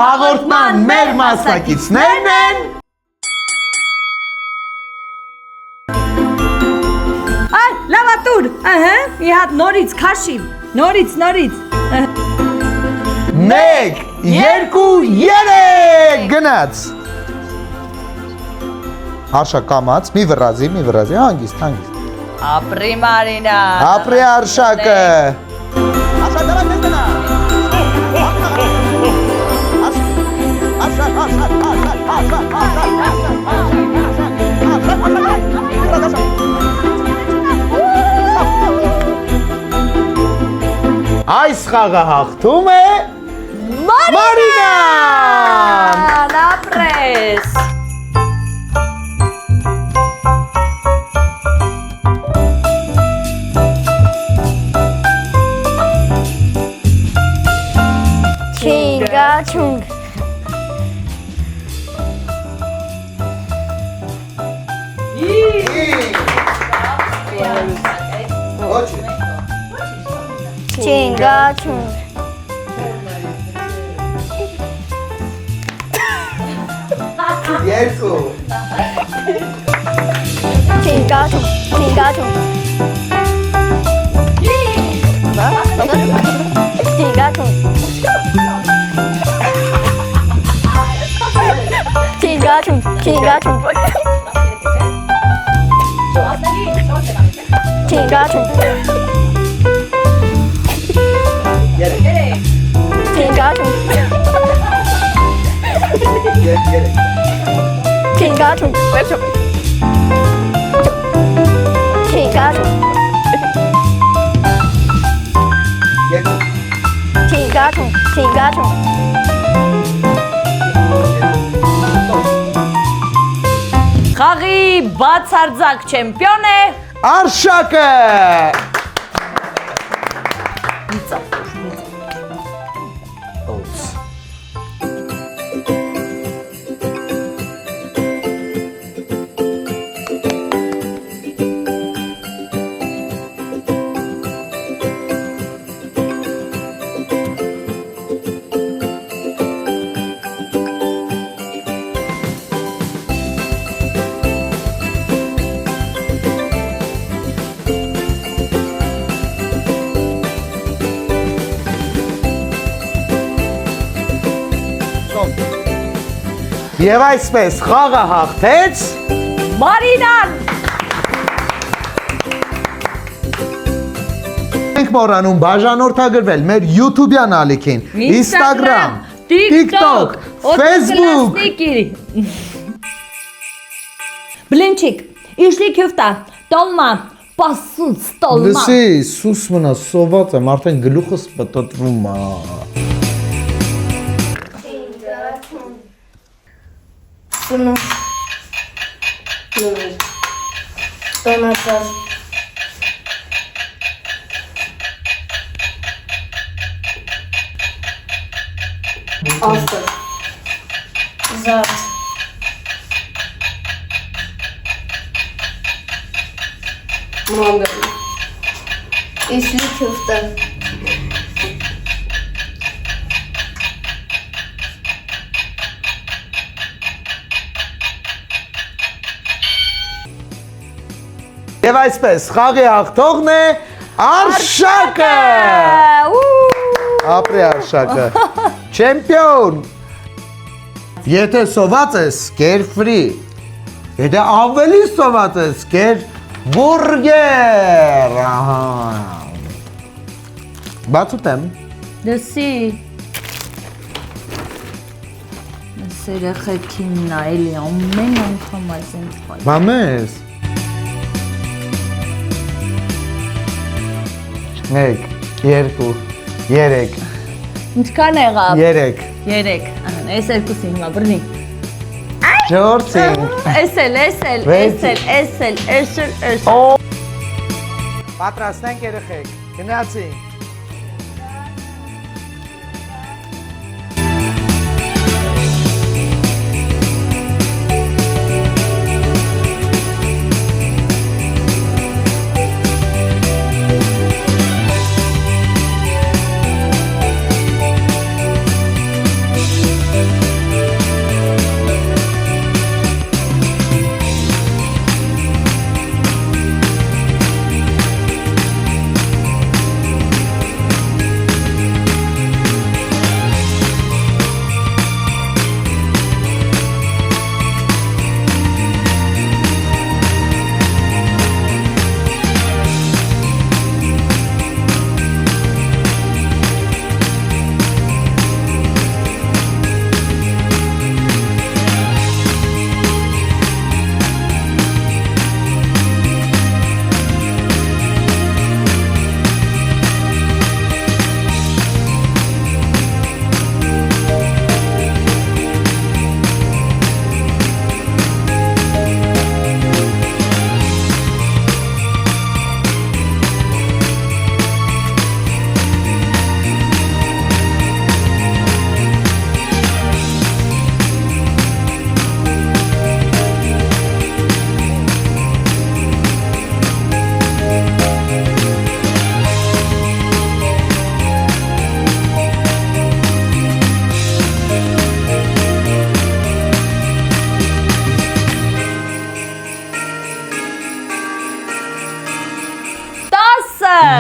հաղորդման մեր մասնակիցներն են Լավատուր, մի հատ նորից քաշի, նորից 1, 2, 3 գնաց Արշակ կամաց, մի վրազի, հանգիստ ապրի Մարինա Ապրի Արշակը Արշակ դարակ ես դնա Այս խաղը հաղթում է Մարինան ապրես Չինգաչունգ Չինգաչունգ Երկու Չինգաչունգ Չինգաչունգ Չինգաչունգ Չինգաչունգ Չինգաչունգ Չինգաչունգ Չինգաչունգ Խաղի բացարձակ չեմպիոն է Արշակը Եվ այսպես խաղը հաղթեց Մարինան Ենք մոռանում բաժանորդագրվել մեր YouTube-յան ալիքին, Instagram, TikTok, Facebook Բլինչիկ, իշլի քյուֆտա, տոլմա, պասուն, ստոլմա Լսի, սուս մնա, սոված եմ, արդեն գլուխս պտտվում է Սունու Տոնացած Աստր Զատ Մանգար Իսլի քյուֆտը Եվ այսպես խաղի հաղթողն է Արշակը Ապրի Արշակը Չեմպիոն Եթե սոված ես, կեր ֆրի Եթե ավելի սոված ես, կեր բուրգեր Բաց ուտեմ Դսի Սերեխեքին նայելի ամեն անգամ այս ինձ խայ Բամես 1, 2, 3 Ինչքան եղավ 3 Այս երկուսին հիմա բռնի 4 Էսել Պատրաստենք երեխեք գնացինք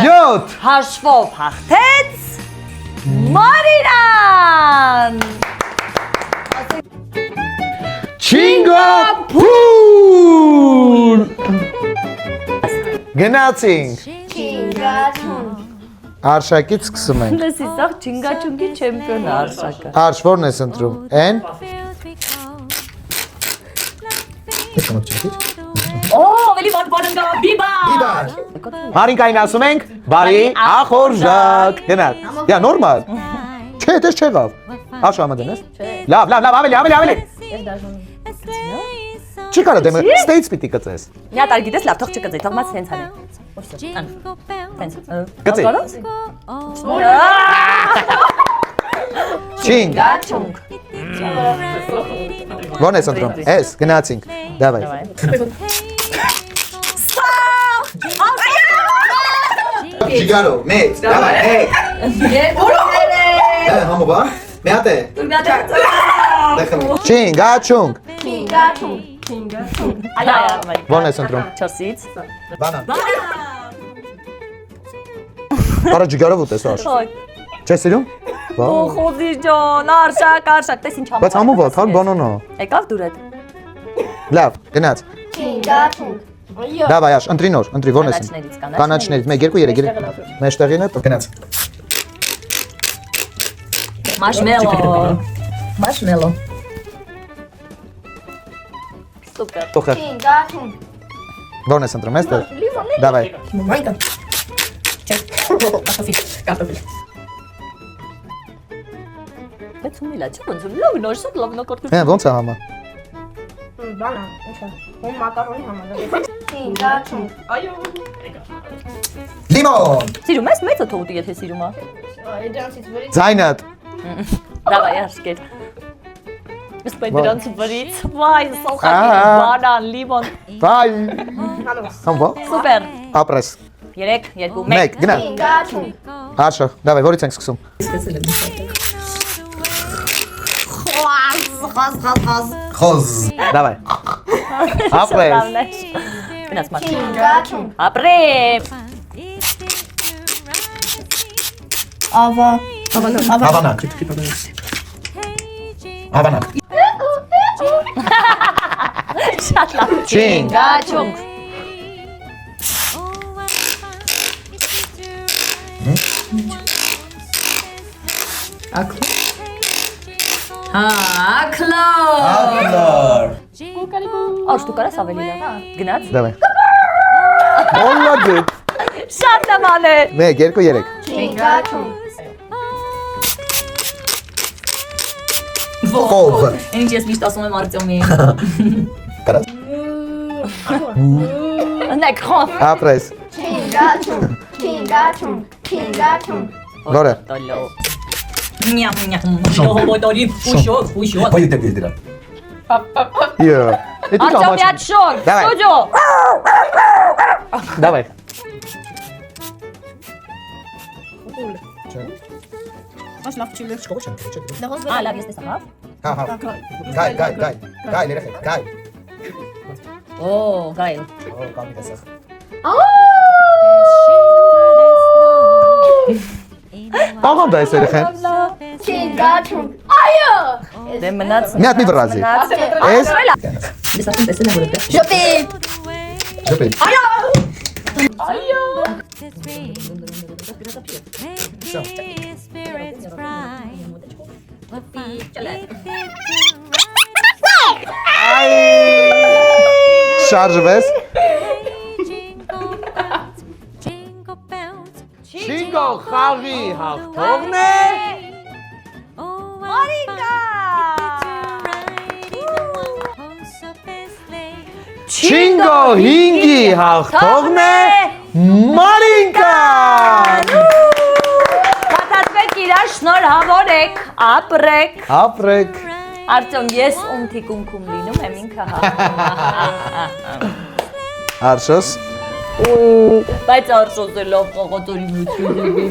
7 հաշվով հաղթեց Մարինան։ Չինգապուր Գնացինք Չինգաչուն։ Արշակից սկսում ենք Լսի, սա չինգաչունգի չեմպիոն է Արշակը։ Արշ, որն ես ընտրում, են Օ, ավելի վատ բանն գա, բիբա։ Մարինկային ասում ենք, բարի ախորժակ Գնաց, յա, նորմալ Չէ, դες չեղավ Արշ ամդեն ես Լավ, ավելի Չի կարա դեմ, ստեյց պիտի կծես Մի հատ ար գիտես, լավ, թող չկծի, թող մաց հենց անի։ Կծի Չինգ Գաչունգ։ Որն ես ընտրում, ես, գնացինք Դավայ Չիգարո, մեծ, դավայ, համոբար, մի հատ է Չինգ, աչունգ Չինգաչուն։ Որն ես ընտրում, 4-ից։ բանան Արա ջիգարով ուտես արշ Չես սիրում? Խոզի ջան, Արշակ, տես ինչ Բայց համոբար, թար բանանա Եկավ դուրդ։ Լավ, գնաց Չինգաչուն։ Դավայ արշ, ընտրի նոր, ընտրի, որն ես Կանաչներից, Կանաչներից, 1, 2, 3, մեջտեղին է, գնաց Մաշմելո։ Սուպեր։ Տոխեր, Չինգաչուն։ որն ես ընտրում, ես դեր Դավայ Բայց ու միլա, չի ոնց լավ նոր շատ լավ նոկորտու։ Ոնց է համա Բանա, ինչա։ Ու մակարոնի համար։ Չինգաչուն։ Լիմոն Սիրում ես մեծը թողուտի եթե սիրում է։ Դրանցից վրի Ձայնդ Դավայ արշկեր։ Իսկ դրանց վրից, վայ, սալխակի, բանան, լիմոն։ Բայ Համվա Սուպեր։ Ապրես 3, 2, 1 գնա Չինգաչուն։ Արշը, դավայ, որից ենք սկսում Խոզ Դավայ Ապրես Գնաց մաչ։ Չինգաչուն։ Ապրեմ։ Ավա։ Հավանակ Հավանակ Շատ լավ։ Չինգ Գաչունգ։ Ակլո։ Ալար Աշ դու կարաս ավելի լավ։ Գնաց։ Դավայ Մոլադետ Շատ նման է։ 1, 2, 3 Չինգաչուն։ Խով Ինչ ես միշտ ասում եմ Արտյոմին։ Կարաս Նեքրոն։ Ապրես Չինգաչուն։ Չինգաչուն։ Չինգաչուն։ Որը Տոլո։ Նյամ նյամ։ Շոհոդորի ֆուշո։ Պայու դեպի դրա Յո Էդի Արտյոմիած շոր։ Դավայ։ Ստուդիո։ Դավայ Լավ ես տեսա, հա։ Հա Գայ երեխեք, գայ Օ, գայլ։ Օ, կամի տեսախ Աղան դա ես երեխեն Չինգաչուն։ Այո։ Դե մնաց։ Մի հատ մի վրազի Ես Ես ասում տեսել եմ որ դա։ Շոպի։ Ժպի Շարժվես Չինգո խաղի հաղթողն է Մարինկա։ Չինգո 5-ի հաղթողն է Մարինկան Կաթացվեք իրար, շնորհավորեք, ապրեք։ Ապրեք Արտյոմ, ես ում թիկունքում լինում եմ ինքը հաղթում։ Արշոս Բայց արշոս է լավ խաղացորի մուտքի դեպի։